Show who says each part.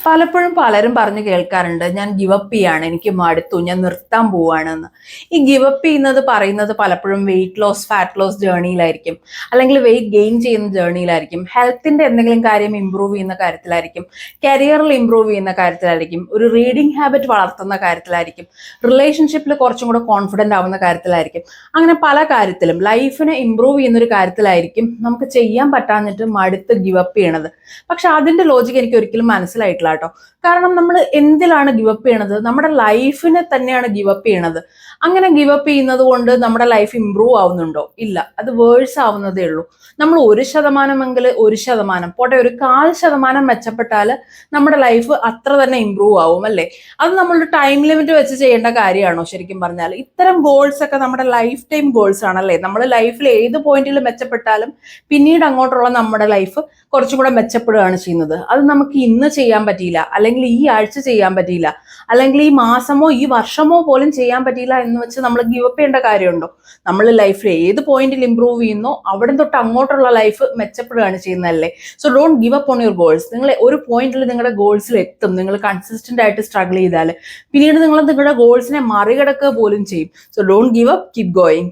Speaker 1: പലപ്പോഴും പലരും പറഞ്ഞു കേൾക്കാറുണ്ട്, ഞാൻ ഗിവപ്പ് ചെയ്യാണ്, എനിക്ക് മടുത്തു, ഞാൻ നിർത്താൻ പോവാണെന്ന്. ഈ ഗിവപ്പ് ചെയ്യുന്നത് പറയുന്നത് പലപ്പോഴും വെയിറ്റ് ലോസ്, ഫാറ്റ് ലോസ് ജേർണിയിലായിരിക്കും, അല്ലെങ്കിൽ വെയിറ്റ് ഗെയിൻ ചെയ്യുന്ന ജേർണിയിലായിരിക്കും, ഹെൽത്തിന്റെ എന്തെങ്കിലും കാര്യം ഇമ്പ്രൂവ് ചെയ്യുന്ന കാര്യത്തിലായിരിക്കും, കരിയറിൽ ഇമ്പ്രൂവ് ചെയ്യുന്ന കാര്യത്തിലായിരിക്കും, ഒരു റീഡിംഗ് ഹാബിറ്റ് വളർത്തുന്ന കാര്യത്തിലായിരിക്കും, റിലേഷൻഷിപ്പിൽ കുറച്ചും കൂടെ കോൺഫിഡന്റ് ആവുന്ന കാര്യത്തിലായിരിക്കും. അങ്ങനെ പല കാര്യത്തിലും ലൈഫിനെ ഇമ്പ്രൂവ് ചെയ്യുന്ന ഒരു കാര്യത്തിലായിരിക്കും നമുക്ക് ചെയ്യാൻ പറ്റാഞ്ഞിട്ട് മടുത്ത് ഗിവപ്പ് ചെയ്യണത്. പക്ഷെ അതിന്റെ ലോജിക്ക് എനിക്ക് ഒരിക്കലും മനസ്സിലായിട്ടില്ല കേട്ടോ. കാരണം നമ്മൾ എന്തിലാണ് ഗിവപ്പ് ചെയ്യണത്? നമ്മുടെ ലൈഫിനെ തന്നെയാണ് ഗിവപ്പ് ചെയ്യണത്. അങ്ങനെ ഗിവപ്പ് ചെയ്യുന്നത് കൊണ്ട് നമ്മുടെ ലൈഫ് ഇമ്പ്രൂവ് ആവുന്നുണ്ടോ? ഇല്ല, അത് വേഴ്സ് ആവുന്നതേ ഉള്ളൂ. നമ്മൾ 1% 1%, പോട്ടെ ഒരു 1/4% മെച്ചപ്പെട്ടാൽ നമ്മുടെ ലൈഫ് അത്ര തന്നെ ഇമ്പ്രൂവ് ആവും അല്ലേ? അത് നമ്മളുടെ ടൈം ലിമിറ്റ് വെച്ച് ചെയ്യേണ്ട കാര്യമാണോ? ശരിക്കും പറഞ്ഞാൽ ഇത്തരം ഗോൾസ് ഒക്കെ നമ്മുടെ ലൈഫ് ടൈം ഗോൾസ് ആണല്ലേ. നമ്മൾ ലൈഫിൽ ഏത് പോയിന്റിൽ മെച്ചപ്പെട്ടാലും പിന്നീട് അങ്ങോട്ടുള്ള നമ്മുടെ ലൈഫ് കുറച്ചും കൂടെ മെച്ചപ്പെടുകയാണ് ചെയ്യുന്നത്. അത് നമുക്ക് ഇന്ന് ചെയ്യാൻ പറ്റിയില്ല, അല്ലെങ്കിൽ ഈ ആഴ്ച ചെയ്യാൻ പറ്റിയില്ല, അല്ലെങ്കിൽ ഈ മാസമോ ഈ വർഷമോ പോലും ചെയ്യാൻ പറ്റിയില്ല എന്ന് വെച്ച് നമ്മൾ ഗിവപ്പ് ചെയ്യേണ്ട കാര്യമുണ്ടോ? നമ്മൾ ലൈഫിൽ ഏത് പോയിന്റിൽ ഇമ്പ്രൂവ് ചെയ്യുന്നോ അവിടെ തൊട്ട് അങ്ങോട്ടുള്ള ലൈഫ് മെച്ചപ്പെടുകയാണ് ചെയ്യുന്നതല്ലേ. So don't give up on your goals. നിങ്ങൾ ഒരു പോയിന്റിൽ നിങ്ങളുടെ ഗോൾസിൽ എത്തും. നിങ്ങൾ കൺസിസ്റ്റന്റ് ആയിട്ട് സ്ട്രഗിൾ ചെയ്താൽ പിന്നീട് നിങ്ങൾ നിങ്ങളുടെ ഗോൾസിനെ മറികടക്കുക പോലും ചെയ്യും. So don't give up, keep going.